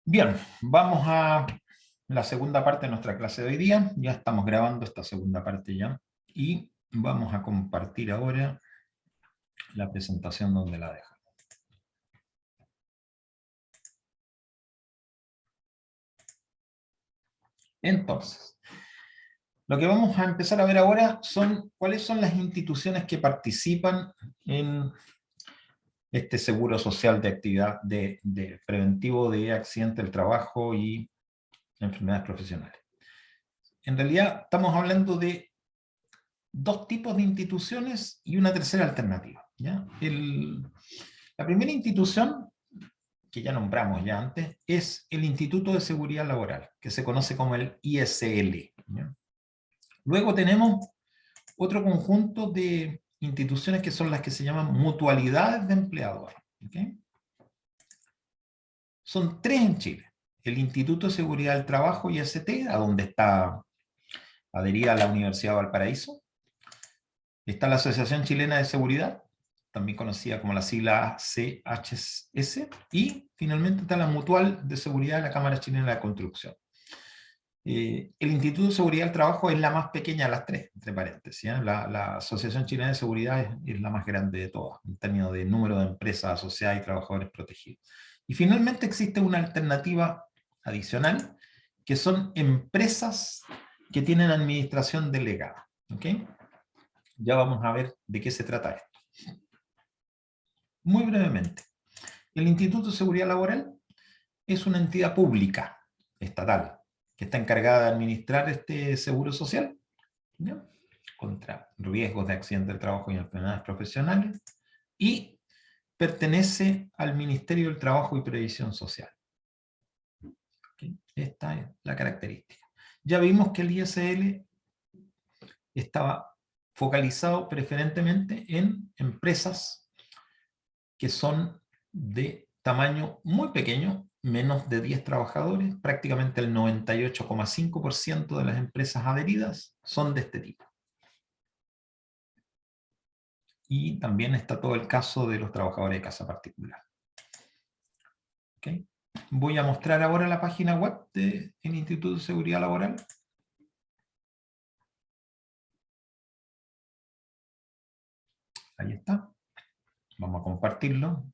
Bien, vamos a la segunda parte de nuestra clase de hoy día. Ya estamos grabando esta segunda parte ya. Y vamos a compartir ahora la presentación donde la dejo. Entonces, lo que vamos a empezar a ver ahora son cuáles son las instituciones que participan en este seguro social de actividad de preventivo de accidente del trabajo y enfermedades profesionales. En realidad estamos hablando de dos tipos de instituciones y una tercera alternativa, ¿ya? La primera institución, que ya nombramos ya antes, es el Instituto de Seguridad Laboral, que se conoce como el ISL, ¿ya? Luego tenemos otro conjunto de instituciones que son las que se llaman mutualidades de empleadores, ¿okay? Son tres en Chile. El Instituto de Seguridad del Trabajo, IST, a donde está adherida la Universidad de Valparaíso. Está la Asociación Chilena de Seguridad, también conocida como la sigla CHS, y finalmente está la Mutual de Seguridad de la Cámara Chilena de la Construcción. El Instituto de Seguridad del Trabajo es la más pequeña de las tres, entre paréntesis, ¿eh? La Asociación Chilena de Seguridad es la más grande de todas, en términos de número de empresas asociadas y trabajadores protegidos. Y finalmente existe una alternativa adicional, que son empresas que tienen administración delegada, ¿ok? Ya vamos a ver de qué se trata esto. Muy brevemente, el Instituto de Seguridad Laboral es una entidad pública, estatal, que está encargada de administrar este seguro social, ¿ya?, contra riesgos de accidente del trabajo y enfermedades profesionales, y pertenece al Ministerio del Trabajo y Previsión Social. ¿Okay? Esta es la característica. Ya vimos que el ISL estaba focalizado preferentemente en empresas que son de tamaño muy pequeño, menos de 10 trabajadores, prácticamente el 98,5% de las empresas adheridas son de este tipo. Y también está todo el caso de los trabajadores de casa particular. ¿Okay? Voy a mostrar ahora la página web del Instituto de Seguridad Laboral. Ahí está. Vamos a compartirlo.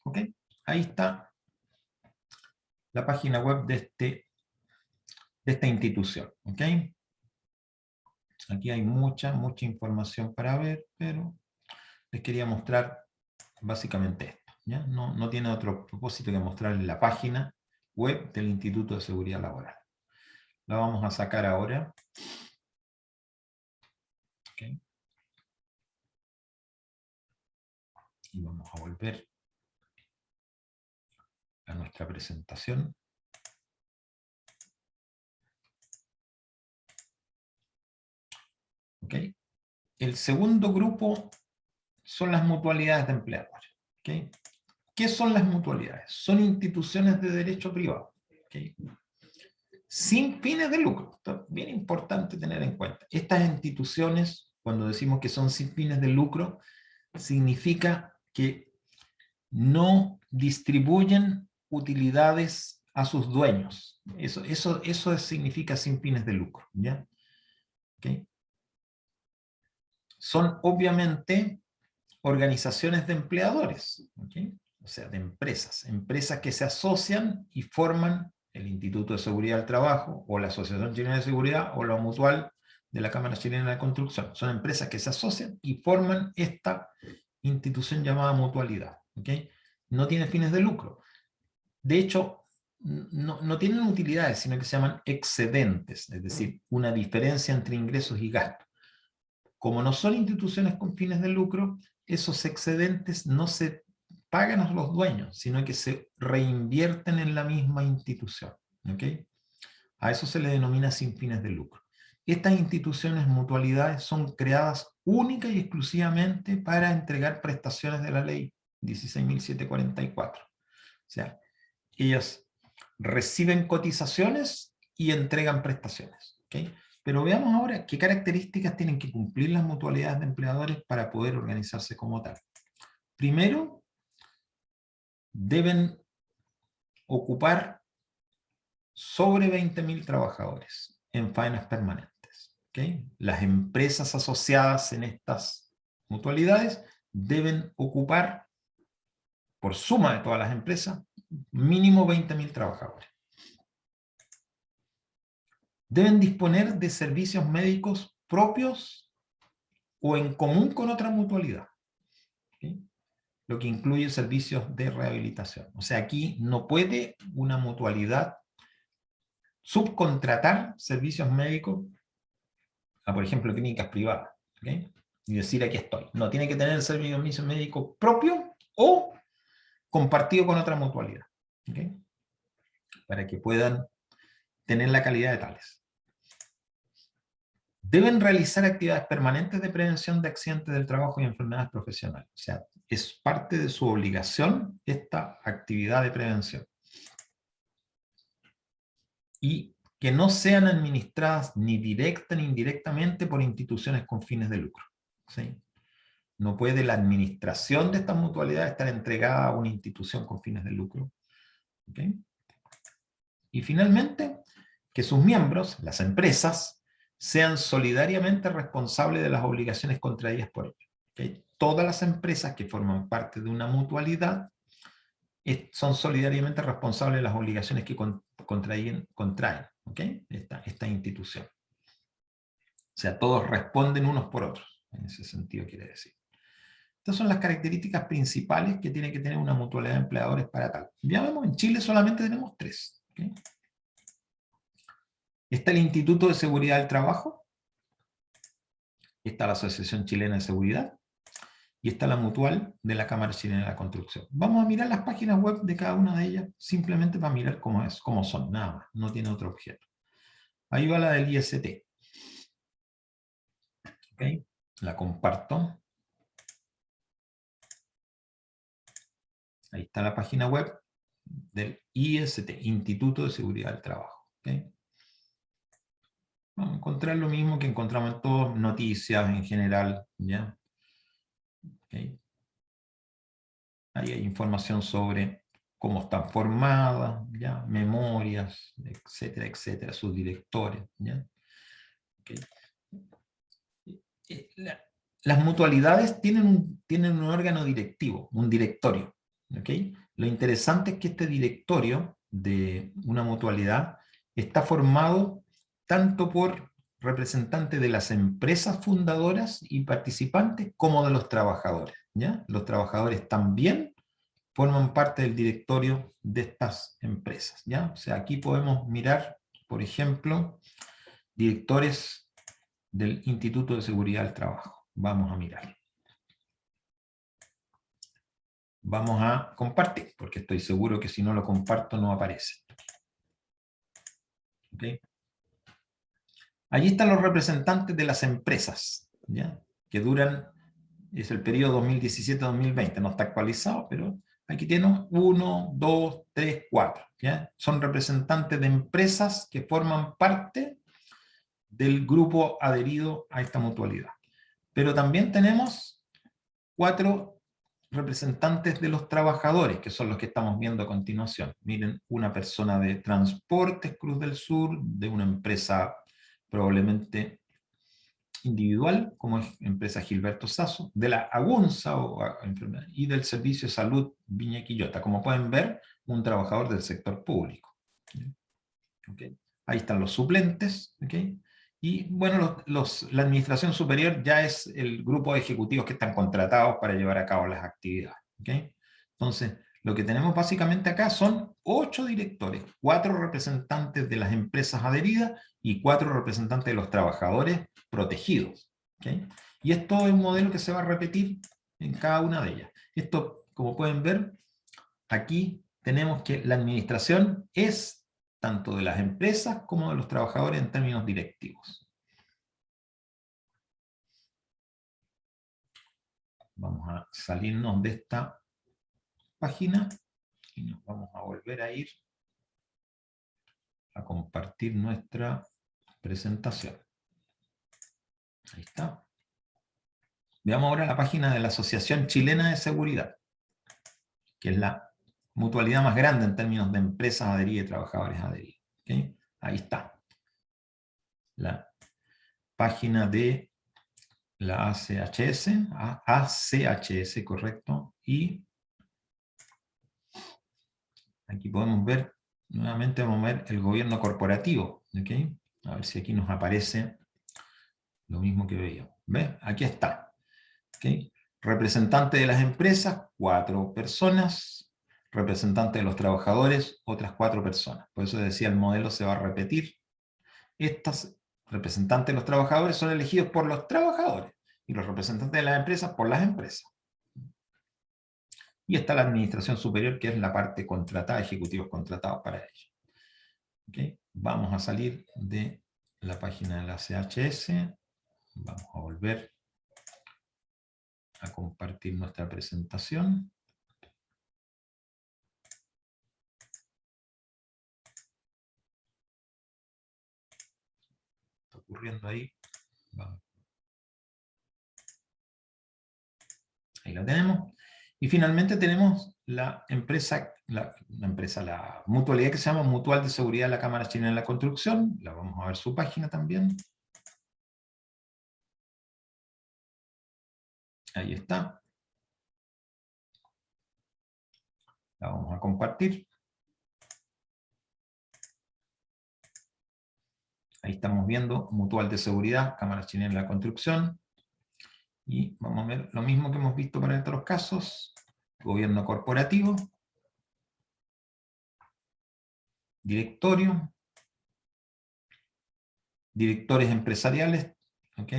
¿Ok? Ahí está la página web de esta institución. ¿Ok? Aquí hay mucha información para ver, pero les quería mostrar básicamente esto, ¿ya? No tiene otro propósito que mostrarles la página web del Instituto de Seguridad Laboral. La vamos a sacar ahora. ¿Okay? Y vamos a volver a nuestra presentación. ¿Okay? El segundo grupo son las mutualidades de empleadores. ¿Okay? ¿Qué son las mutualidades? Son instituciones de derecho privado, ¿okay?, sin fines de lucro. Esto es bien importante tener en cuenta. Estas instituciones, cuando decimos que son sin fines de lucro, significa que no distribuyen utilidades a sus dueños. Eso significa sin fines de lucro, ¿ya? ¿Okay? Son obviamente organizaciones de empleadores, ¿okay?, o sea, de empresas que se asocian y forman el Instituto de Seguridad del Trabajo, o la Asociación Chilena de Seguridad, o la Mutual de la Cámara Chilena de Construcción. Son empresas que se asocian y forman esta institución llamada mutualidad, ¿okay? No tiene fines de lucro. De hecho, no tienen utilidades, sino que se llaman excedentes, es decir, una diferencia entre ingresos y gastos. Como no son instituciones con fines de lucro, esos excedentes no se pagan a los dueños, sino que se reinvierten en la misma institución. ¿Okay? A eso se le denomina sin fines de lucro. Estas instituciones mutualidades son creadas única y exclusivamente para entregar prestaciones de la ley 16.744. O sea, ellas reciben cotizaciones y entregan prestaciones. ¿Okay? Pero veamos ahora qué características tienen que cumplir las mutualidades de empleadores para poder organizarse como tal. Primero, deben ocupar sobre 20.000 trabajadores en faenas permanentes. ¿Okay? Las empresas asociadas en estas mutualidades deben ocupar, por suma de todas las empresas, mínimo 20.000 trabajadores. Deben disponer de servicios médicos propios o en común con otra mutualidad. ¿Okay? Lo que incluye servicios de rehabilitación. O sea, aquí no puede una mutualidad subcontratar servicios médicos a, por ejemplo, clínicas privadas. ¿Okay? Y decir, aquí estoy. No, tiene que tener el servicio médico propio o compartido con otra mutualidad. ¿Okay? Para que puedan tener la calidad de tales. Deben realizar actividades permanentes de prevención de accidentes del trabajo y enfermedades profesionales. O sea, es parte de su obligación esta actividad de prevención. Y que no sean administradas ni directa ni indirectamente por instituciones con fines de lucro. ¿Sí? No puede la administración de estas mutualidades estar entregada a una institución con fines de lucro. ¿Okay? Y finalmente, que sus miembros, las empresas, sean solidariamente responsables de las obligaciones contraídas por ellos. ¿Okay? Todas las empresas que forman parte de una mutualidad son solidariamente responsables de las obligaciones que contraen, ¿okay? esta institución. O sea, todos responden unos por otros, en ese sentido quiere decir. Estas son las características principales que tiene que tener una mutualidad de empleadores para tal. Ya vemos, en Chile solamente tenemos 3. ¿Okay? Está el Instituto de Seguridad del Trabajo, está la Asociación Chilena de Seguridad, y está la mutual de la Cámara Chilena de la Construcción. Vamos a mirar las páginas web de cada una de ellas, simplemente para mirar cómo son, nada más, no tiene otro objeto. Ahí va la del IST. ¿Okay? La comparto. Ahí está la página web del IST, Instituto de Seguridad del Trabajo. ¿Okay? Vamos a encontrar lo mismo que encontramos en todas noticias en general. ¿Ya? ¿Okay? Ahí hay información sobre cómo están formadas, ¿ya? Memorias, etcétera, etcétera, sus directores. ¿Ya? ¿Okay? Las mutualidades tienen un órgano directivo, un directorio. ¿Okay? Lo interesante es que este directorio de una mutualidad está formado tanto por representantes de las empresas fundadoras y participantes como de los trabajadores. ¿Ya? Los trabajadores también forman parte del directorio de estas empresas. ¿Ya? O sea, aquí podemos mirar, por ejemplo, directores del Instituto de Seguridad del Trabajo. Vamos a mirar. Vamos a compartir, porque estoy seguro que si no lo comparto no aparece. ¿Okay? Allí están los representantes de las empresas, ¿ya? Que duran, es el periodo 2017-2020, no está actualizado, pero aquí tenemos 1, 2, 3, 4. ¿Ya? Son representantes de empresas que forman parte del grupo adherido a esta mutualidad. Pero también tenemos 4 representantes de los trabajadores, que son los que estamos viendo a continuación. Miren, una persona de Transportes Cruz del Sur, de una empresa probablemente individual, como es empresa Gilberto Sasso, de la Agunza y del Servicio de Salud Viña Quillota. Como pueden ver, un trabajador del sector público. ¿Okay? Ahí están los suplentes. ¿Okay? Y bueno, la administración superior ya es el grupo de ejecutivos que están contratados para llevar a cabo las actividades. ¿Okay? Entonces, lo que tenemos básicamente acá son 8 directores, 4 representantes de las empresas adheridas y 4 representantes de los trabajadores protegidos. ¿Okay? Y esto es un modelo que se va a repetir en cada una de ellas. Esto, como pueden ver, aquí tenemos que la administración es tanto de las empresas como de los trabajadores en términos directivos. Vamos a salirnos de esta página y nos vamos a volver a ir a compartir nuestra presentación. Ahí está. Veamos ahora la página de la Asociación Chilena de Seguridad, que es la mutualidad más grande en términos de empresas adheridas y trabajadores adheridos. ¿Okay? Ahí está. La página de la ACHS, correcto, y aquí podemos ver, nuevamente vamos a ver el gobierno corporativo, ¿okay? A ver si aquí nos aparece lo mismo que veíamos. ¿Ve? Aquí está. ¿Okay? Representante de las empresas, 4 personas. Representante de los trabajadores, otras 4 personas. Por eso decía, el modelo se va a repetir. Estas representantes de los trabajadores son elegidos por los trabajadores y los representantes de las empresas por las empresas. Y está la administración superior, que es la parte contratada, ejecutivos contratados para ello. ¿Okay? Vamos a salir de la página de la CHS. Vamos a volver a compartir nuestra presentación. Está ocurriendo ahí. Vamos. Ahí la tenemos. Y finalmente tenemos la empresa, la mutualidad que se llama Mutual de Seguridad de la Cámara Chilena de la Construcción. La vamos a ver su página también. Ahí está. La vamos a compartir. Ahí estamos viendo Mutual de Seguridad, Cámara Chilena de la Construcción. Y vamos a ver lo mismo que hemos visto para otros casos. Gobierno corporativo. Directorio. Directores empresariales. ¿Ok?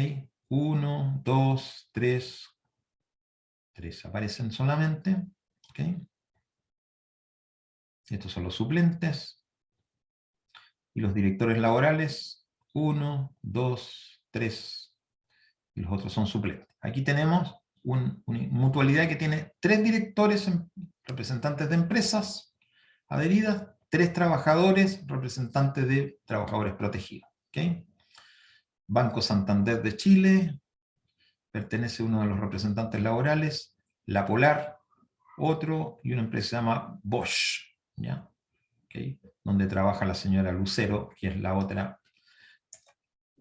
1, 2, 3. 3 aparecen solamente. ¿Ok? Estos son los suplentes. Y los directores laborales. 1, 2, 3. Y los otros son suplentes. Aquí tenemos una mutualidad que tiene 3 directores, representantes de empresas adheridas, 3 trabajadores, representantes de trabajadores protegidos. ¿Okay? Banco Santander de Chile, pertenece a uno de los representantes laborales, La Polar, otro, y una empresa que se llama Bosch, ¿ya? ¿Okay? Donde trabaja la señora Lucero, que es la otra.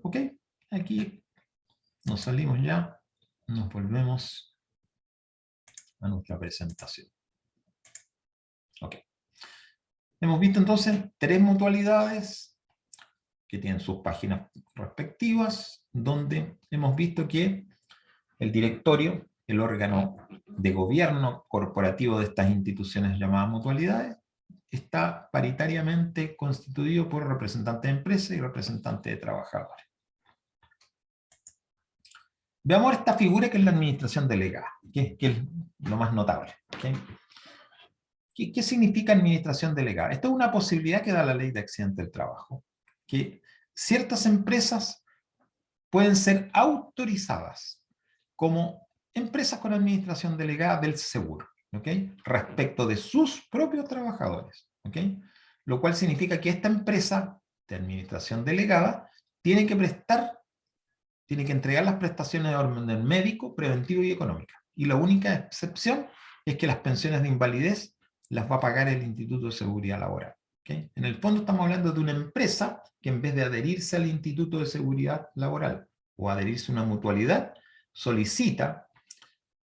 ¿Ok? Aquí nos salimos ya, nos volvemos a nuestra presentación. Ok. Hemos visto entonces 3 mutualidades que tienen sus páginas respectivas, donde hemos visto que el directorio, el órgano de gobierno corporativo de estas instituciones llamadas mutualidades, está paritariamente constituido por representantes de empresas y representantes de trabajadores. Veamos esta figura que es la administración delegada, que es lo más notable. ¿Okay? ¿Qué significa administración delegada? Esto es una posibilidad que da la ley de accidente del trabajo, que ciertas empresas pueden ser autorizadas como empresas con administración delegada del seguro, ¿okay? Respecto de sus propios trabajadores, ¿okay? Lo cual significa que esta empresa de administración delegada tiene que entregar las prestaciones de orden médico, preventivo y económica. Y la única excepción es que las pensiones de invalidez las va a pagar el Instituto de Seguridad Laboral. ¿Okay? En el fondo estamos hablando de una empresa que en vez de adherirse al Instituto de Seguridad Laboral o adherirse a una mutualidad, solicita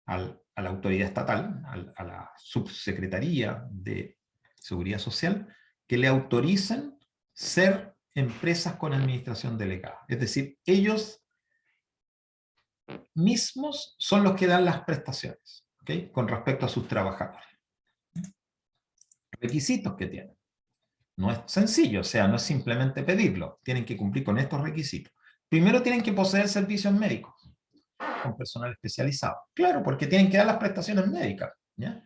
a la autoridad estatal, a la Subsecretaría de Seguridad Social, que le autoricen ser empresas con administración delegada. Es decir, ellos mismos son los que dan las prestaciones, ¿okay? Con respecto a sus trabajadores. Requisitos que tienen. No es sencillo, o sea, no es simplemente pedirlo. Tienen que cumplir con estos requisitos. Primero tienen que poseer servicios médicos con personal especializado. Claro, porque tienen que dar las prestaciones médicas, ¿ya?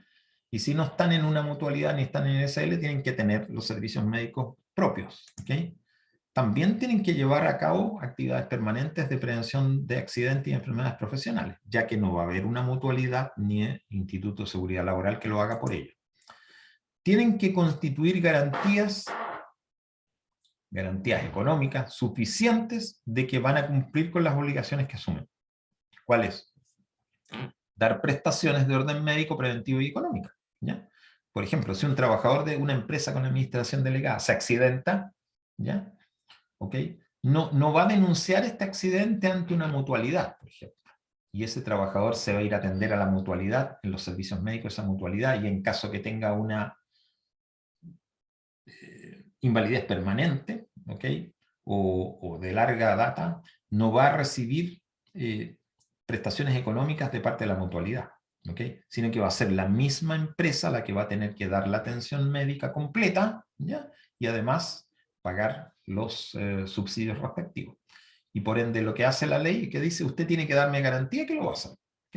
Y si no están en una mutualidad ni están en SL, tienen que tener los servicios médicos propios, ¿okay? También tienen que llevar a cabo actividades permanentes de prevención de accidentes y enfermedades profesionales, ya que no va a haber una mutualidad ni Instituto de Seguridad Laboral que lo haga por ello. Tienen que constituir garantías económicas suficientes de que van a cumplir con las obligaciones que asumen. ¿Cuáles? dar prestaciones de orden médico, preventivo y económica, ¿ya? Por ejemplo, si un trabajador de una empresa con administración delegada se accidenta, ¿ya? ¿Ok? No va a denunciar este accidente ante una mutualidad, por ejemplo. Y ese trabajador se va a ir a atender a la mutualidad, en los servicios médicos de esa mutualidad, y en caso que tenga una invalidez permanente, ¿ok? O de larga data, no va a recibir prestaciones económicas de parte de la mutualidad, ¿ok? Sino que va a ser la misma empresa la que va a tener que dar la atención médica completa, ¿ya? Y además pagar los subsidios respectivos. Y por ende lo que hace la ley es que dice, usted tiene que darme garantía que lo va a hacer, ¿ok?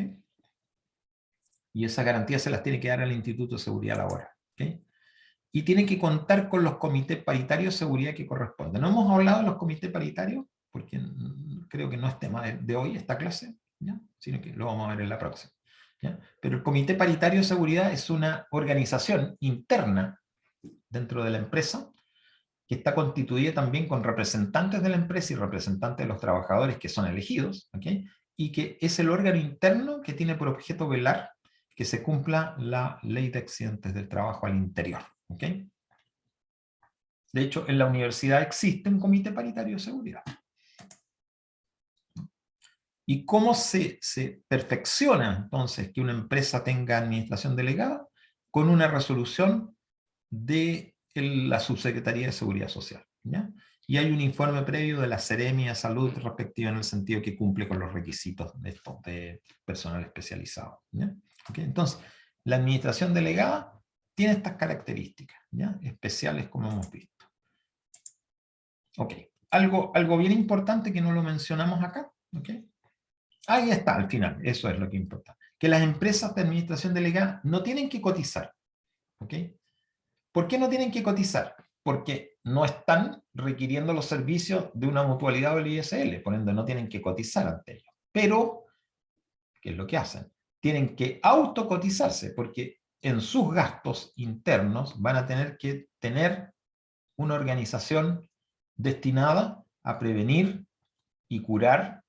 Y esa garantía se las tiene que dar al Instituto de Seguridad Laboral, ¿ok? Y tiene que contar con los comités paritarios de seguridad que corresponden. No hemos hablado de los comités paritarios, porque creo que no es tema de hoy esta clase, ¿ya? Sino que lo vamos a ver en la próxima, ¿ya? Pero el comité paritario de seguridad es una organización interna dentro de la empresa que está constituida también con representantes de la empresa y representantes de los trabajadores que son elegidos, ¿ok? Y que es el órgano interno que tiene por objeto velar que se cumpla la ley de accidentes del trabajo al interior, ¿ok? De hecho, en la universidad existe un comité paritario de seguridad. ¿Y cómo se perfecciona entonces que una empresa tenga administración delegada? Con una resolución de la Subsecretaría de Seguridad Social, ¿ya? Y hay un informe previo de la Seremi de Salud respectiva en el sentido que cumple con los requisitos de personal especializado, ¿ya? ¿Okay? Entonces, la administración delegada tiene estas características, ¿ya? Especiales como hemos visto. Ok, algo bien importante que no lo mencionamos acá, ¿ok? Ahí está, al final, eso es lo que importa. Que las empresas de administración delegada no tienen que cotizar, ¿ok? ¿Por qué no tienen que cotizar? Porque no están requiriendo los servicios de una mutualidad o el ISL, por ende no tienen que cotizar ante ellos. Pero, ¿qué es lo que hacen? Tienen que autocotizarse, porque en sus gastos internos van a tener que tener una organización destinada a prevenir y curar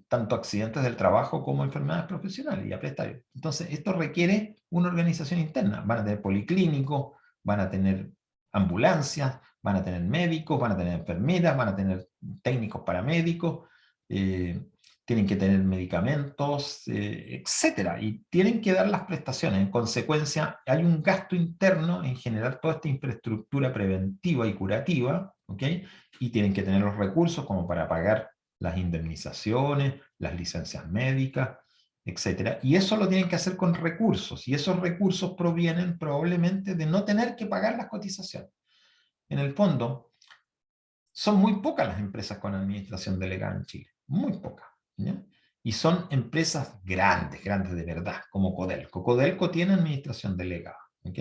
tanto accidentes del trabajo como enfermedades profesionales y a prestar. Entonces, esto requiere una organización interna. Van a tener policlínicos, van a tener ambulancias, van a tener médicos, van a tener enfermeras, van a tener técnicos paramédicos, tienen que tener medicamentos, etcétera, y tienen que dar las prestaciones. En consecuencia, hay un gasto interno en generar toda esta infraestructura preventiva y curativa, ¿ok? Y tienen que tener los recursos como para pagar las indemnizaciones, las licencias médicas, etcétera. Y eso lo tienen que hacer con recursos, y esos recursos provienen probablemente de no tener que pagar las cotizaciones. En el fondo, son muy pocas las empresas con administración delegada en Chile, muy pocas, ¿ya? Y son empresas grandes, grandes de verdad, como Codelco. Codelco tiene administración delegada, ¿ok?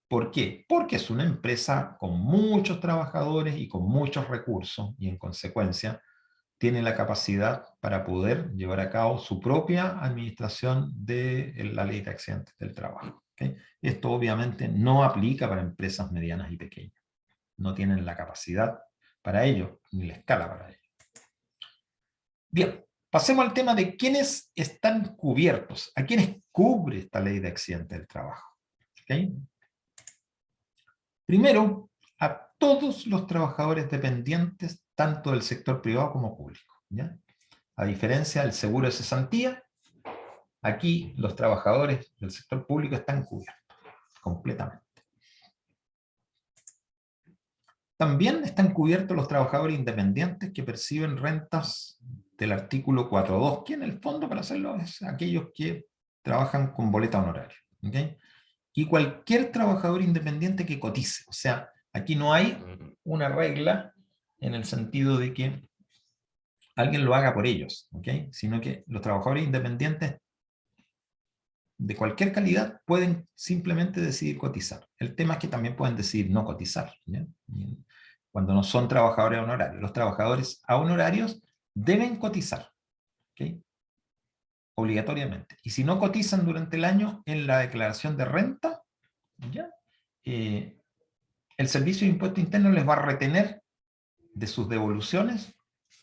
¿Por qué? Porque es una empresa con muchos trabajadores y con muchos recursos, y en consecuencia tiene la capacidad para poder llevar a cabo su propia administración de la ley de accidentes del trabajo, ¿ok? Esto obviamente no aplica para empresas medianas y pequeñas. No tienen la capacidad para ello, ni la escala para ello. Bien, pasemos al tema de quiénes están cubiertos, a quiénes cubre esta ley de accidentes del trabajo. ¿Okay? Primero, a todos los trabajadores dependientes, tanto del sector privado como público, ¿ya? A diferencia del seguro de cesantía, aquí los trabajadores del sector público están cubiertos completamente. También están cubiertos los trabajadores independientes que perciben rentas del artículo 4.2, que en el fondo, para hacerlo, es aquellos que trabajan con boleta honoraria, ¿okay? Y cualquier trabajador independiente que cotice. O sea, aquí no hay una regla en el sentido de que alguien lo haga por ellos, ¿okay? Sino que los trabajadores independientes de cualquier calidad pueden simplemente decidir cotizar. El tema es que también pueden decidir no cotizar, ¿ya? Cuando no son trabajadores honorarios. Los trabajadores a honorarios deben cotizar, ¿okay? Obligatoriamente. Y si no cotizan durante el año en la declaración de renta, ¿ya? El Servicio de Impuesto Interno les va a retener de sus devoluciones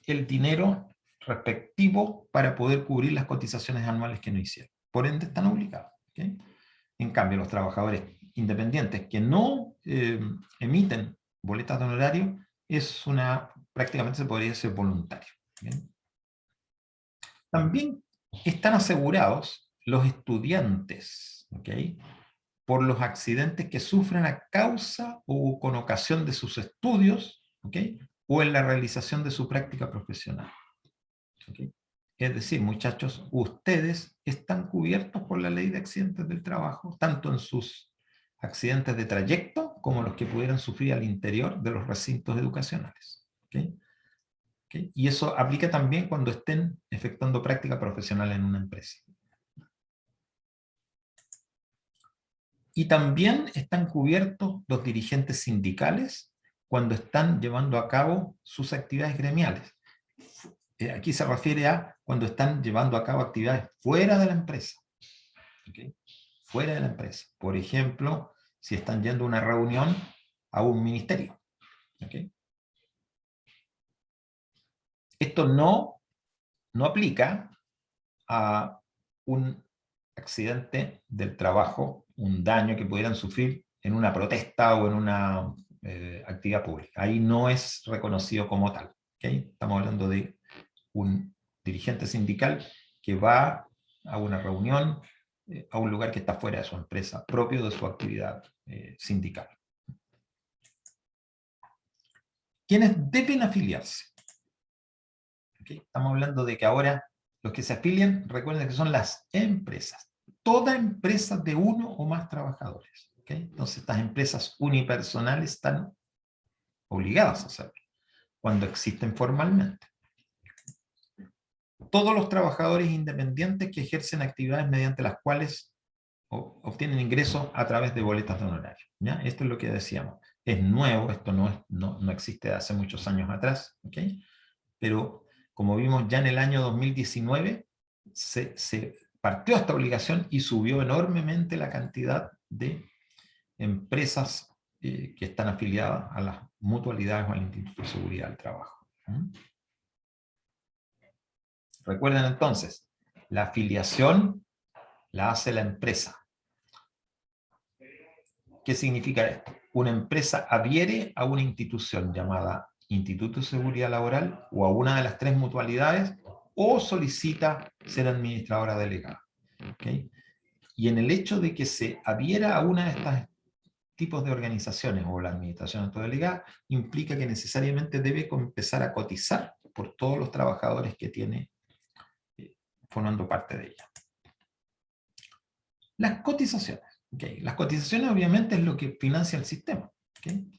el dinero respectivo para poder cubrir las cotizaciones anuales que no hicieron. Por ende, están obligados. ¿Okay? En cambio, los trabajadores independientes que no emiten boletas de honorario, prácticamente se podría decir voluntario. ¿Bien? También están asegurados los estudiantes, ¿okay? Por los accidentes que sufren a causa o con ocasión de sus estudios, ¿okay? O en la realización de su práctica profesional. ¿Okay? Es decir, muchachos, ustedes están cubiertos por la ley de accidentes del trabajo, tanto en sus accidentes de trayecto como los que pudieran sufrir al interior de los recintos educacionales. ¿Okay? ¿Okay? Y eso aplica también cuando estén efectuando práctica profesional en una empresa. Y también están cubiertos los dirigentes sindicales cuando están llevando a cabo sus actividades gremiales. Aquí se refiere a cuando están llevando a cabo actividades fuera de la empresa. ¿Okay? Fuera de la empresa. Por ejemplo, si están yendo a una reunión a un ministerio. ¿Okay? Esto no aplica a un accidente del trabajo, un daño que pudieran sufrir en una protesta o en una actividad pública. Ahí no es reconocido como tal. ¿Okay? Estamos hablando de un dirigente sindical que va a una reunión, a un lugar que está fuera de su empresa, propio de su actividad sindical. ¿Quiénes deben afiliarse? ¿Okay? Estamos hablando de que ahora los que se afilian, recuerden que son las empresas. Toda empresa de uno o más trabajadores. ¿Okay? Entonces estas empresas unipersonales están obligadas a hacerlo, cuando existen formalmente. Todos los trabajadores independientes que ejercen actividades mediante las cuales obtienen ingresos a través de boletas de honorario. ¿Ya? Esto es lo que decíamos. Es nuevo, esto no existe de hace muchos años atrás, ¿okay? Pero como vimos ya en el año 2019, se partió esta obligación y subió enormemente la cantidad de empresas que están afiliadas a las mutualidades o al Instituto de Seguridad del Trabajo. Recuerden entonces, la afiliación la hace la empresa. ¿Qué significa esto? Una empresa adhiere a una institución llamada Instituto de Seguridad Laboral o a una de las 3 mutualidades o solicita ser administradora delegada. ¿Okay? Y en el hecho de que se adhiera a una de estos tipos de organizaciones o la administración autodelegada, implica que necesariamente debe empezar a cotizar por todos los trabajadores que tiene formando parte de ella. Las cotizaciones. ¿Okay? Las cotizaciones obviamente es lo que financia el sistema. ¿Okay?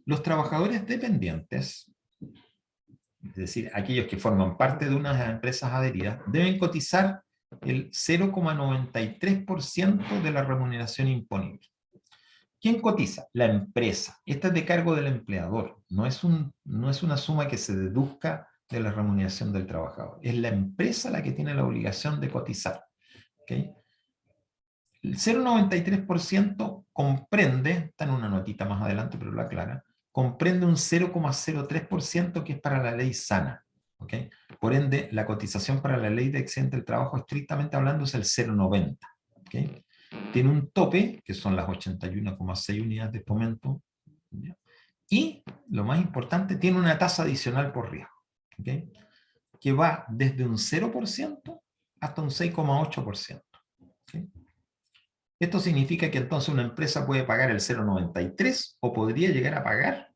Los trabajadores dependientes, es decir, aquellos que forman parte de unas empresas adheridas, deben cotizar el 0,93% de la remuneración imponible. ¿Quién cotiza? La empresa. Esta es de cargo del empleador. No es una suma que se deduzca de la remuneración del trabajador. Es la empresa la que tiene la obligación de cotizar. ¿Okay? El 0,93% comprende, está en una notita más adelante, pero lo aclara, comprende un 0,03% que es para la ley sana. ¿Okay? Por ende, la cotización para la ley de accidente del trabajo, estrictamente hablando, es el 0,90. ¿Okay? Tiene un tope, que son las 81,6 unidades de fomento, ¿ya? Y, lo más importante, tiene una tasa adicional por riesgo, ¿okay? Que va desde un 0% hasta un 6,8%. ¿Okay? Esto significa que entonces una empresa puede pagar el 0,93 o podría llegar a pagar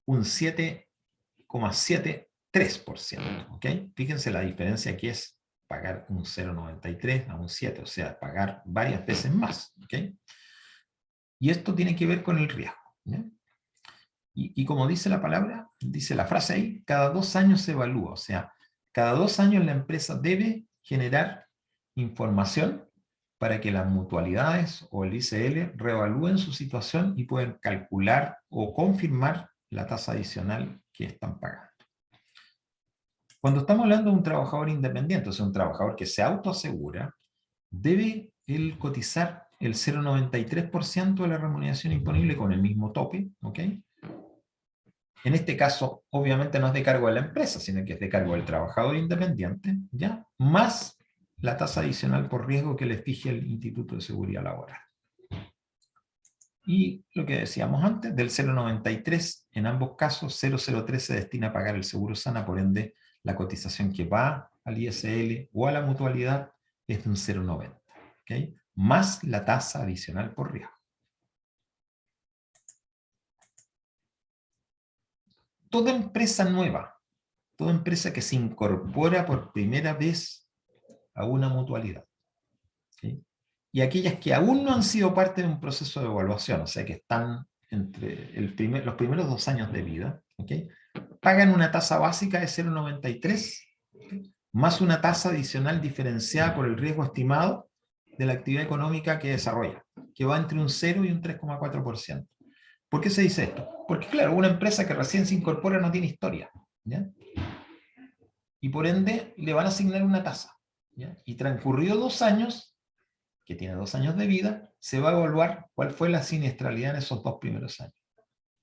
un 7,73%. ¿Okay? Fíjense la diferencia que es pagar un 0,93 a un 7, o sea, pagar varias veces más. ¿Okay? Y esto tiene que ver con el riesgo. ¿Ya? Y como dice la palabra, dice la frase ahí, cada 2 años se evalúa, o sea, cada 2 años la empresa debe generar información para que las mutualidades o el ICL reevalúen su situación y puedan calcular o confirmar la tasa adicional que están pagando. Cuando estamos hablando de un trabajador independiente, o sea, un trabajador que se autoasegura, debe él cotizar el 0,93% de la remuneración imponible con el mismo tope, ¿ok? En este caso, obviamente no es de cargo de la empresa, sino que es de cargo del trabajador independiente, ¿ya? Más la tasa adicional por riesgo que le fije el Instituto de Seguridad Laboral. Y lo que decíamos antes, del 0,93, en ambos casos, 0,03 se destina a pagar el seguro SANA, por ende, la cotización que va al ISL o a la mutualidad es de un 0,90, ¿okay? Más la tasa adicional por riesgo. Toda empresa nueva, toda empresa que se incorpora por primera vez a una mutualidad, ¿okay? Y aquellas que aún no han sido parte de un proceso de evaluación, o sea que están entre los primeros 2 años de vida, ¿okay? Pagan una tasa básica de 0,93, ¿okay? Más una tasa adicional diferenciada por el riesgo estimado de la actividad económica que desarrolla, que va entre un 0 y un 3,4%. ¿Por qué se dice esto? Porque claro, una empresa que recién se incorpora no tiene historia, ¿ya? Y por ende le van a asignar una tasa, ¿ya? Y transcurrido 2 años, que tiene 2 años de vida, se va a evaluar cuál fue la siniestralidad en esos 2 primeros años,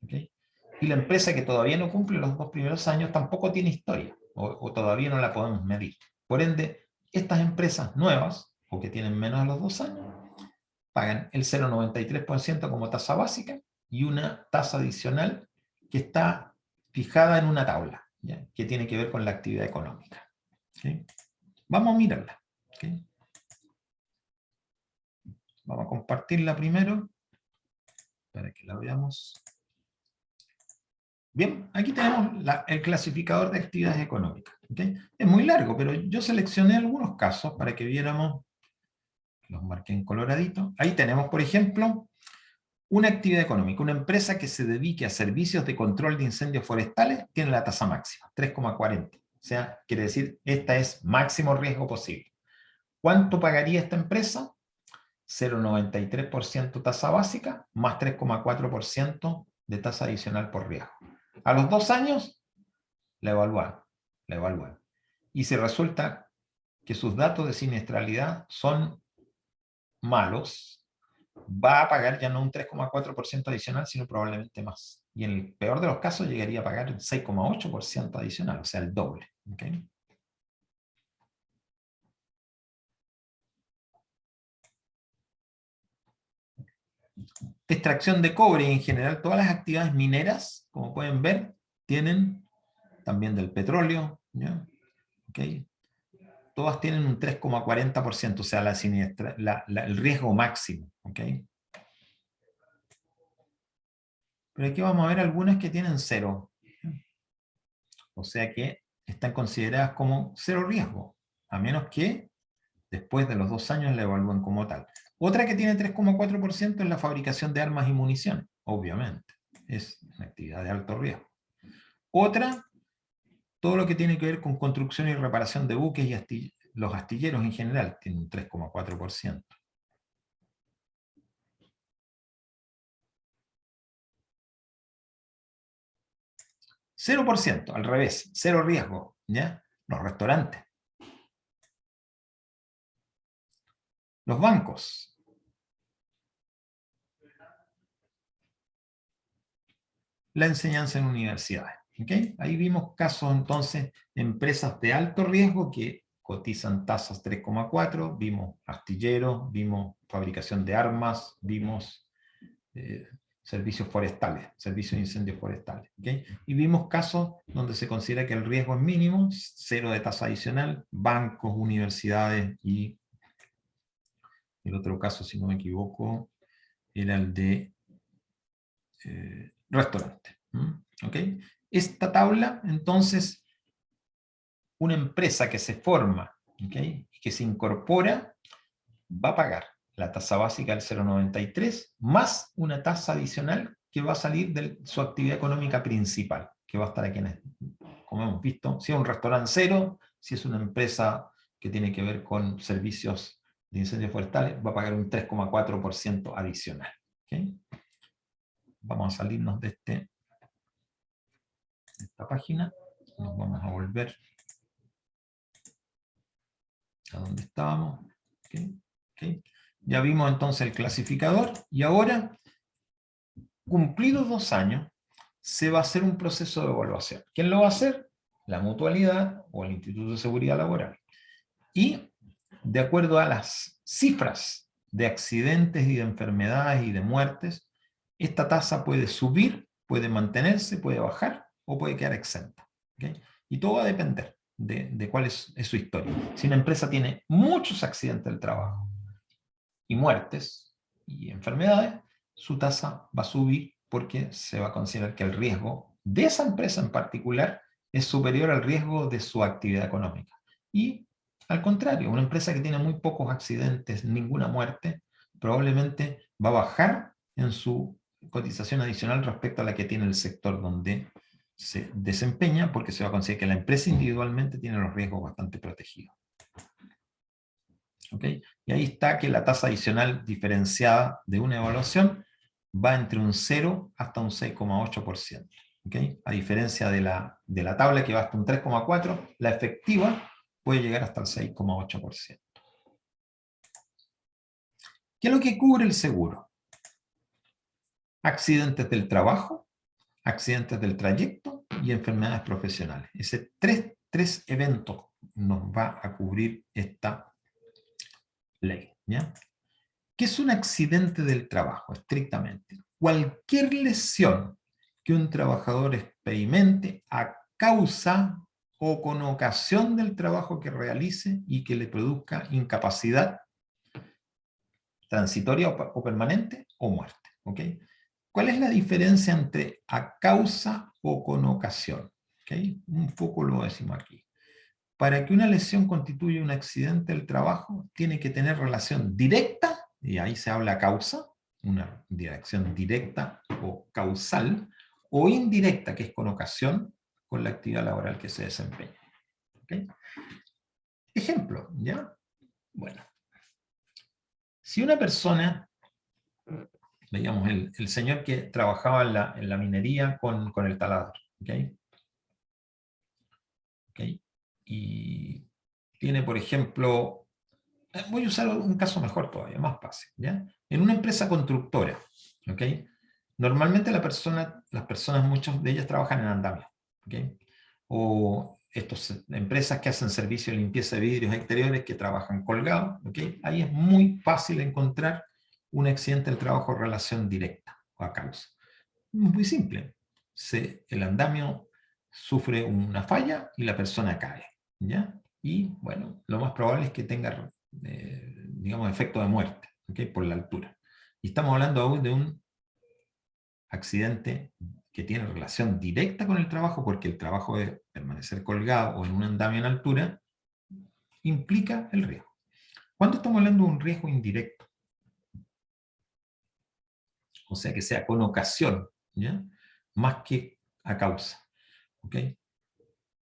¿okay? Y la empresa que todavía no cumple los 2 primeros años tampoco tiene historia, o todavía no la podemos medir. Por ende, estas empresas nuevas, o que tienen menos de los 2 años, pagan el 0,93% como tasa básica y una tasa adicional que está fijada en una tabla, ¿ya? Que tiene que ver con la actividad económica, ¿okay? Vamos a mirarla, ¿okay? Vamos a compartirla primero para que la veamos. Bien, aquí tenemos el clasificador de actividades económicas, ¿okay? Es muy largo, pero yo seleccioné algunos casos para que viéramos, los marqué en coloradito. Ahí tenemos, por ejemplo, una actividad económica, una empresa que se dedique a servicios de control de incendios forestales, tiene la tasa máxima, 3,40. O sea, quiere decir, esta es máximo riesgo posible. ¿Cuánto pagaría esta empresa? 0,93% tasa básica, más 3,4% de tasa adicional por riesgo. A los 2 años, la evalúan. Y si resulta que sus datos de siniestralidad son malos, va a pagar ya no un 3,4% adicional, sino probablemente más. Y en el peor de los casos llegaría a pagar un 6,8% adicional, o sea, el doble, ¿okay? Extracción de cobre, y en general todas las actividades mineras, como pueden ver, tienen también del petróleo, ¿ya? ¿Okay? Todas tienen un 3,40%, o sea, el riesgo máximo, ¿okay? Pero aquí vamos a ver algunas que tienen 0, o sea que están consideradas como 0 riesgo, a menos que después de los 2 años la evalúen como tal. Otra que tiene 3,4% es la fabricación de armas y municiones, obviamente, es una actividad de alto riesgo. Otra, todo lo que tiene que ver con construcción y reparación de buques y los astilleros en general, tiene un 3,4%. 0%, al revés, 0 riesgo, ¿ya? Los restaurantes. Los bancos. La enseñanza en universidades, ¿okay? Ahí vimos casos entonces de empresas de alto riesgo que cotizan tasas 3,4, vimos astilleros, vimos fabricación de armas, vimos servicios forestales, servicios de incendios forestales, ¿okay? Y vimos casos donde se considera que el riesgo es mínimo, 0 de tasa adicional, bancos, universidades, y el otro caso, si no me equivoco, era el de restaurante. ¿Okay? Esta tabla, entonces, una empresa que se forma, ¿okay?, y que se incorpora, va a pagar la tasa básica del 0,93 más una tasa adicional que va a salir de su actividad económica principal, que va a estar aquí como hemos visto, si es un restaurante 0, si es una empresa que tiene que ver con servicios de incendios forestales, va a pagar un 3,4% adicional. ¿Okay? Vamos a salirnos de esta página, nos vamos a volver a donde estábamos. ¿Okay? ¿Okay? Ya vimos entonces el clasificador, y ahora, cumplidos 2 años, se va a hacer un proceso de evaluación. ¿Quién lo va a hacer? La mutualidad o el Instituto de Seguridad Laboral. Y de acuerdo a las cifras de accidentes y de enfermedades y de muertes, esta tasa puede subir, puede mantenerse, puede bajar o puede quedar exenta. ¿Okay? Y todo va a depender de cuál es su historia. Si una empresa tiene muchos accidentes del trabajo y muertes y enfermedades, su tasa va a subir porque se va a considerar que el riesgo de esa empresa en particular es superior al riesgo de su actividad económica. Y al contrario, una empresa que tiene muy pocos accidentes, ninguna muerte, probablemente va a bajar en su cotización adicional respecto a la que tiene el sector donde se desempeña, porque se va a considerar que la empresa individualmente tiene los riesgos bastante protegidos. ¿Okay? Y ahí está que la tasa adicional diferenciada de una evaluación va entre un 0 hasta un 6,8%. ¿Okay? A diferencia de la tabla que va hasta un 3,4%, la efectiva puede llegar hasta el 6,8%. ¿Qué es lo que cubre el seguro? Accidentes del trabajo, accidentes del trayecto y enfermedades profesionales. Ese tres eventos nos va a cubrir esta ley. ¿Ya? ¿Qué es un accidente del trabajo, estrictamente? Cualquier lesión que un trabajador experimente a causa o con ocasión del trabajo que realice y que le produzca incapacidad transitoria o permanente o muerte. ¿Okay? ¿Cuál es la diferencia entre a causa o con ocasión? ¿Okay? Un poco lo decimos aquí. Para que una lesión constituya un accidente del trabajo, tiene que tener relación directa, y ahí se habla causa, una dirección directa o causal, o indirecta, que es con ocasión, con la actividad laboral que se desempeña. ¿Okay? Ejemplo, ¿ya? Bueno. Si una persona, veíamos el señor que trabajaba en la minería con el taladro, ¿okay? ¿Okay? Y tiene, por ejemplo, voy a usar un caso mejor todavía, más fácil, ¿ya? En una empresa constructora, ¿okay? Normalmente las personas, muchas de ellas trabajan en andamio, ¿okay? O estas empresas que hacen servicio de limpieza de vidrios exteriores que trabajan colgados, ¿okay? Ahí es muy fácil encontrar un accidente del trabajo en relación directa o a causa. Muy simple. El andamio sufre una falla y la persona cae, ¿ya? Y bueno, lo más probable es que tenga, digamos, efecto de muerte, ¿okay? Por la altura. Y estamos hablando aún de un accidente que tiene relación directa con el trabajo, porque el trabajo de permanecer colgado o en un andamio en altura implica el riesgo. ¿Cuándo estamos hablando de un riesgo indirecto? O sea, que sea con ocasión, ¿ya? Más que a causa. ¿Okay?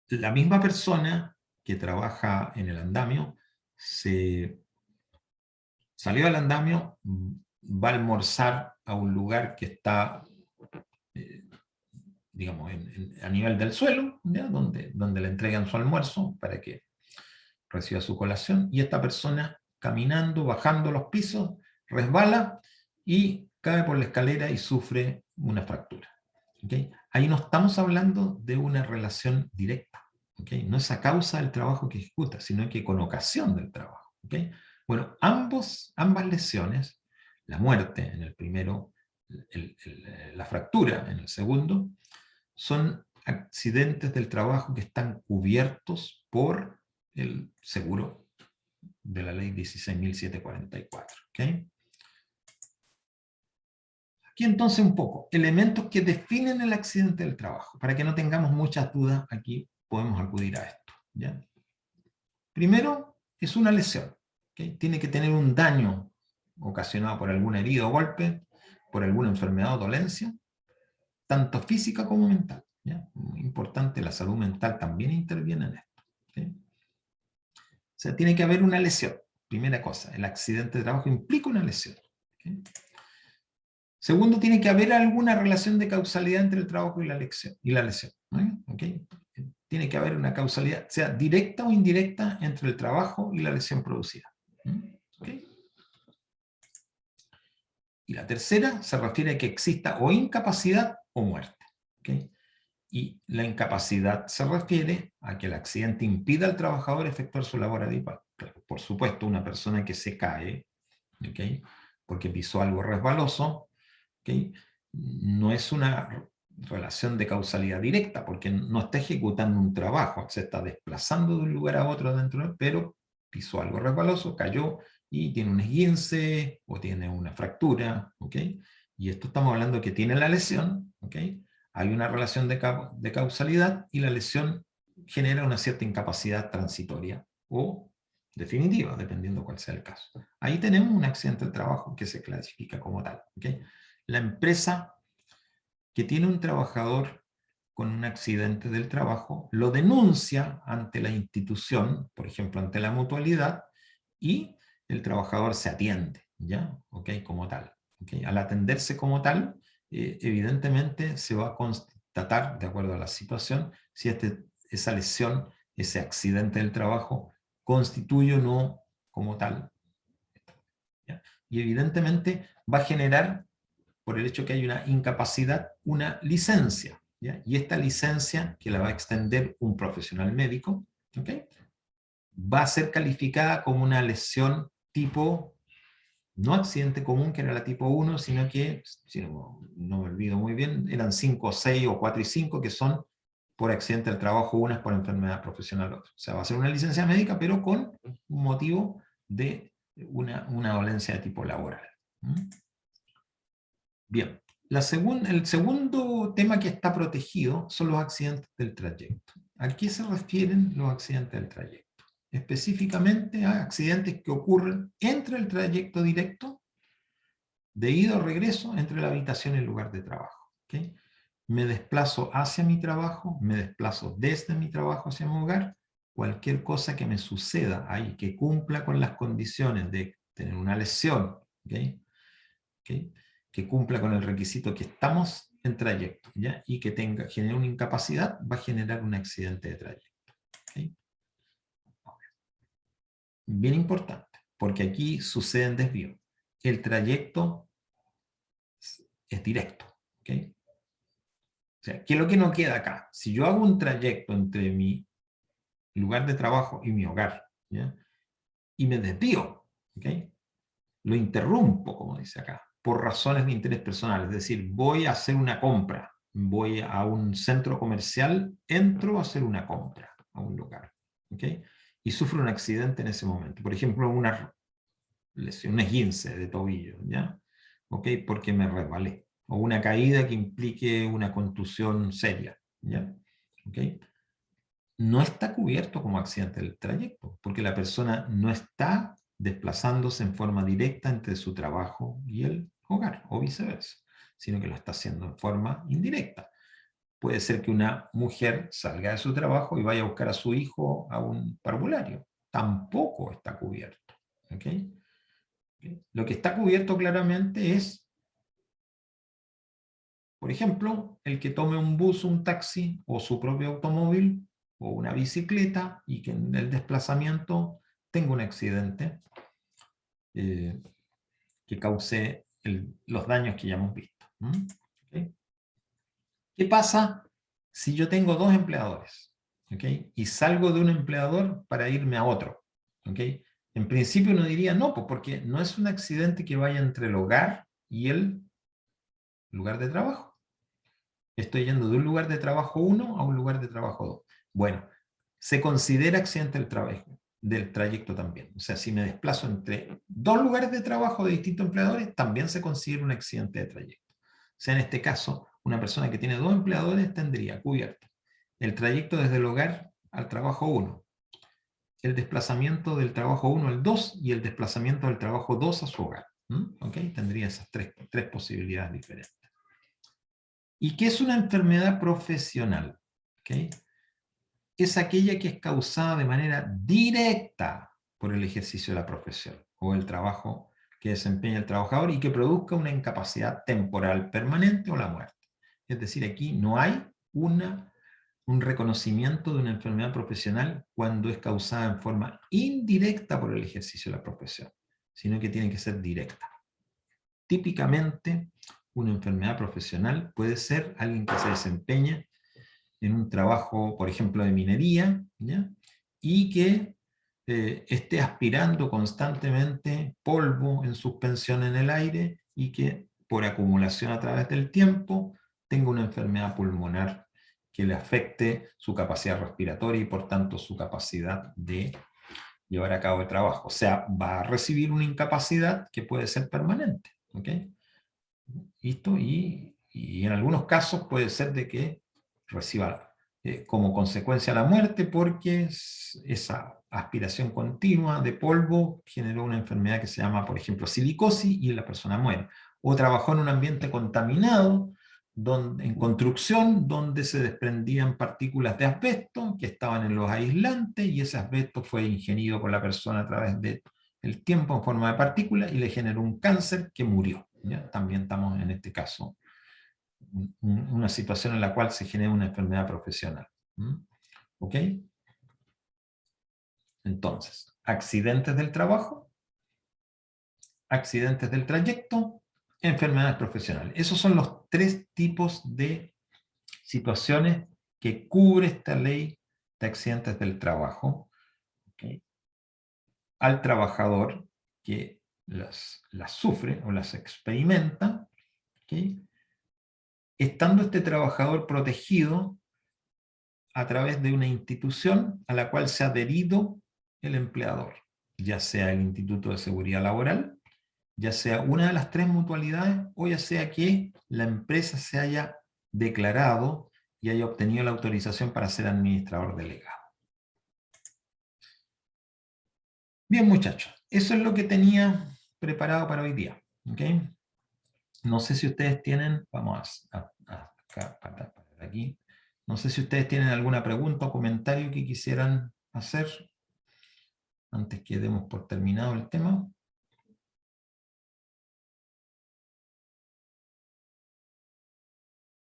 La misma persona que trabaja en el andamio salió del andamio, va a almorzar a un lugar que está, digamos, a nivel del suelo, ¿ya? Donde le entregan su almuerzo para que reciba su colación, y esta persona caminando, bajando los pisos, resbala y cae por la escalera y sufre una fractura. ¿Okay? Ahí no estamos hablando de una relación directa. ¿Okay? No es a causa del trabajo que ejecuta, sino que con ocasión del trabajo. ¿Okay? Bueno, ambas lesiones, la muerte en el primero, la fractura en el segundo, son accidentes del trabajo que están cubiertos por el seguro de la ley 16.744. ¿Okay? Aquí entonces un poco, elementos que definen el accidente del trabajo. Para que no tengamos muchas dudas, aquí podemos acudir a esto. ¿Ya? Primero, es una lesión. ¿Okay? Tiene que tener un daño ocasionado por alguna herida o golpe, por alguna enfermedad o dolencia, tanto física como mental. ¿Ya? Muy importante, la salud mental también interviene en esto. ¿Okay? O sea, tiene que haber una lesión. Primera cosa, el accidente de trabajo implica una lesión. ¿Okay? Segundo, tiene que haber alguna relación de causalidad entre el trabajo y la lesión. ¿Okay? Tiene que haber una causalidad, sea directa o indirecta, entre el trabajo y la lesión producida. ¿Okay? Y la tercera se refiere a que exista o incapacidad o muerte. ¿ok? Y la incapacidad se refiere a que el accidente impida al trabajador efectuar su labor habitual. Claro, por supuesto, una persona que se cae, ¿ok?, porque pisó algo resbaloso, ¿ok?, no es una relación de causalidad directa, porque no está ejecutando un trabajo, se está desplazando de un lugar a otro dentro, pero pisó algo resbaloso, cayó y tiene un esguince o tiene una fractura, ¿ok? Y esto estamos hablando que tiene la lesión, ¿ok? Hay una relación de causalidad y la lesión genera una cierta incapacidad transitoria o definitiva, dependiendo cuál sea el caso. Ahí tenemos un accidente de trabajo que se clasifica como tal, ¿ok? La empresa que tiene un trabajador con un accidente del trabajo lo denuncia ante la institución, por ejemplo, ante la mutualidad, y el trabajador se atiende, ¿ya? ¿Ok? Como tal. ¿Ok? Al atenderse como tal, evidentemente se va a constatar, de acuerdo a la situación, si esa lesión, ese accidente del trabajo, constituye o no como tal, ¿ya? Y evidentemente va a generar, por el hecho que hay una incapacidad, una licencia, ¿ya? Y esta licencia, que la va a extender un profesional médico, ¿ok?, va a ser calificada como una lesión tipo, no accidente común, que era la tipo 1, sino que, si no me olvido muy bien, eran 5, 6 o 4 y 5, que son por accidente del trabajo, unas por enfermedad profesional, otra. O sea, va a ser una licencia médica, pero con un motivo de una dolencia de tipo laboral. Bien, el segundo tema que está protegido son los accidentes del trayecto. ¿A qué se refieren los accidentes del trayecto? Específicamente a accidentes que ocurren entre el trayecto directo, de ida o regreso, entre la habitación y el lugar de trabajo. ¿Okay? Me desplazo hacia mi trabajo, me desplazo desde mi trabajo hacia mi hogar, cualquier cosa que me suceda ahí, que cumpla con las condiciones de tener una lesión, ¿okay?, ¿okay?, que cumpla con el requisito que estamos en trayecto, ¿ya?, y que genere una incapacidad, va a generar un accidente de trayecto. ¿Okay? Bien importante, porque aquí suceden desvíos. El trayecto es directo. ¿Okay? O sea, ¿qué es lo que no queda acá? Si yo hago un trayecto entre mi lugar de trabajo y mi hogar, ¿ya?, y me desvío, ¿okay?, lo interrumpo, como dice acá, por razones de interés personal, es decir, voy a hacer una compra, voy a un centro comercial, entro a hacer una compra a un lugar, ¿ok?, y sufro un accidente en ese momento, por ejemplo, una lesión, un esguince de tobillo, ¿ya?, ¿ok?, porque me resbalé, o una caída que implique una contusión seria, ¿ya?, ¿ok?, no está cubierto como accidente del trayecto, porque la persona no está desplazándose en forma directa entre su trabajo y el hogar, o viceversa, sino que lo está haciendo en forma indirecta. Puede ser que una mujer salga de su trabajo y vaya a buscar a su hijo a un parvulario. Tampoco está cubierto. ¿Okay? Lo que está cubierto claramente es, por ejemplo, el que tome un bus, un taxi o su propio automóvil o una bicicleta y que en el desplazamiento tenga un accidente eh, que cause los daños que ya hemos visto. ¿Okay? ¿Qué pasa si yo tengo dos empleadores? ¿Okay? Y salgo de un empleador para irme a otro. ¿Okay? En principio uno diría no, pues porque no es un accidente que vaya entre el hogar y el lugar de trabajo. Estoy yendo de un lugar de trabajo 1 a un lugar de trabajo 2. Bueno, se considera accidente del trayecto también. O sea, si me desplazo entre dos lugares de trabajo de distintos empleadores, también se considera un accidente de trayecto. O sea, en este caso, una persona que tiene dos empleadores tendría cubierto el trayecto desde el hogar al trabajo 1, el desplazamiento del trabajo 1 al 2 y el desplazamiento del trabajo 2 a su hogar. ¿Okay? Tendría esas tres posibilidades diferentes. ¿Y qué es una enfermedad profesional? ¿Okay? Es aquella que es causada de manera directa por el ejercicio de la profesión o el trabajo que desempeña el trabajador y que produzca una incapacidad temporal permanente o la muerte. Es decir, aquí no hay un reconocimiento de una enfermedad profesional cuando es causada en forma indirecta por el ejercicio de la profesión, sino que tiene que ser directa. Típicamente, una enfermedad profesional puede ser alguien que se desempeña en un trabajo, por ejemplo, de minería, ¿ya? Y que esté aspirando constantemente polvo en suspensión en el aire y que por acumulación a través del tiempo tenga una enfermedad pulmonar que le afecte su capacidad respiratoria y por tanto su capacidad de llevar a cabo el trabajo. O sea, va a recibir una incapacidad que puede ser permanente. ¿Ok? ¿Listo? Y en algunos casos puede ser de que reciba como consecuencia la muerte porque esa aspiración continua de polvo generó una enfermedad que se llama, por ejemplo, silicosis y la persona muere. O trabajó en un ambiente contaminado, en construcción, donde se desprendían partículas de asbesto que estaban en los aislantes y ese asbesto fue ingerido por la persona a través del tiempo en forma de partículas y le generó un cáncer que murió. ¿Ya? También estamos en este caso una situación en la cual se genera una enfermedad profesional. ¿Ok? Entonces, accidentes del trabajo, accidentes del trayecto, enfermedades profesionales. Esos son los 3 tipos de situaciones que cubre esta ley de accidentes del trabajo. ¿Okay? Al trabajador que las sufre o las experimenta, ¿okay? Estando este trabajador protegido a través de una institución a la cual se ha adherido el empleador, ya sea el Instituto de Seguridad Laboral, ya sea una de las 3 mutualidades, o ya sea que la empresa se haya declarado y haya obtenido la autorización para ser administrador delegado. Bien, muchachos, eso es lo que tenía preparado para hoy día. ¿Okay? No sé si ustedes tienen, vamos acá, para aquí. No sé si ustedes tienen alguna pregunta o comentario que quisieran hacer antes que demos por terminado el tema.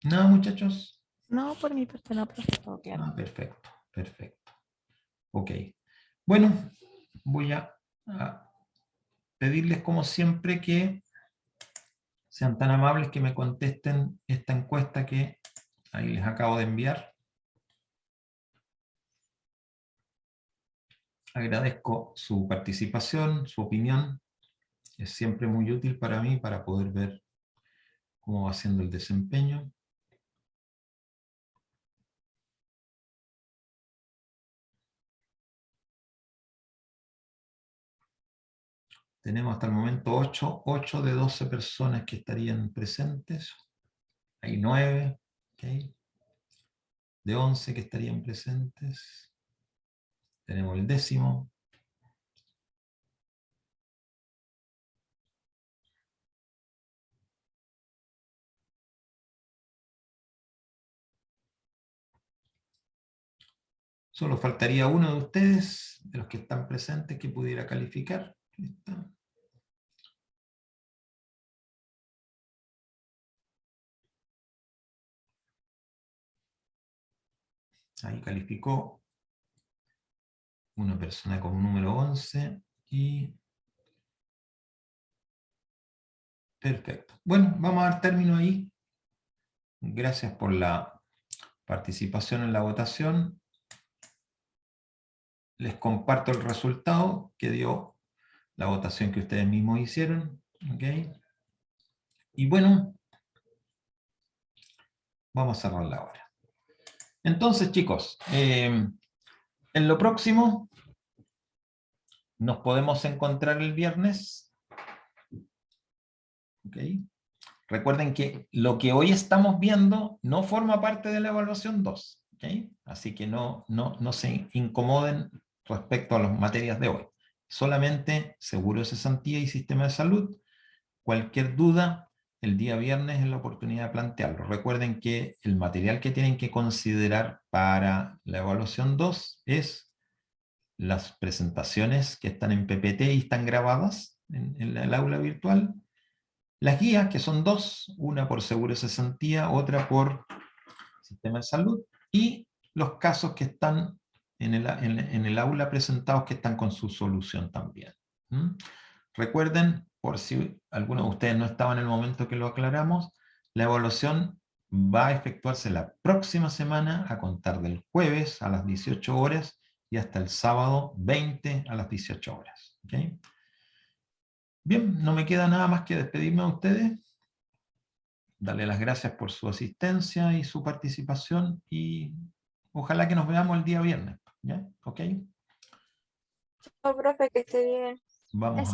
¿Nada, muchachos? No, por mi parte no, profe, todo claro. Ah, perfecto, perfecto. Ok. Bueno, voy a pedirles como siempre que sean tan amables que me contesten esta encuesta que ahí les acabo de enviar. Agradezco su participación, su opinión. Es siempre muy útil para mí para poder ver cómo va siendo el desempeño. Tenemos hasta el momento 8 de 12 personas que estarían presentes. Hay 9, ¿okay? De 11 que estarían presentes. Tenemos el 10º. Solo faltaría uno de ustedes, de los que están presentes, que pudiera calificar. Ahí calificó una persona con número 11 y... Perfecto. Bueno, vamos a dar término ahí. Gracias por la participación en la votación. Les comparto el resultado que dio la votación que ustedes mismos hicieron. ¿Okay? Y bueno, vamos a cerrar la hora. Entonces, chicos, en lo próximo nos podemos encontrar el viernes. ¿Okay? Recuerden que lo que hoy estamos viendo no forma parte de la evaluación 2. ¿Okay? Así que no se incomoden respecto a las materias de hoy. Solamente seguro de cesantía y sistema de salud. Cualquier duda, el día viernes es la oportunidad de plantearlo. Recuerden que el material que tienen que considerar para la evaluación 2 es las presentaciones que están en PPT y están grabadas en el aula virtual. Las guías, que son 2, una por seguro de cesantía, otra por sistema de salud, y los casos que están en el aula presentados que están con su solución también. Recuerden, por si alguno de ustedes no estaba en el momento que lo aclaramos, la evaluación va a efectuarse la próxima semana a contar del jueves a las 18 horas y hasta el sábado 20 a las 18 horas. ¿Okay? Bien, no me queda nada más que despedirme a ustedes, darle las gracias por su asistencia y su participación y ojalá que nos veamos el día viernes. ¿Ya? ¿Ok? Chao, profe, que esté bien. Vamos a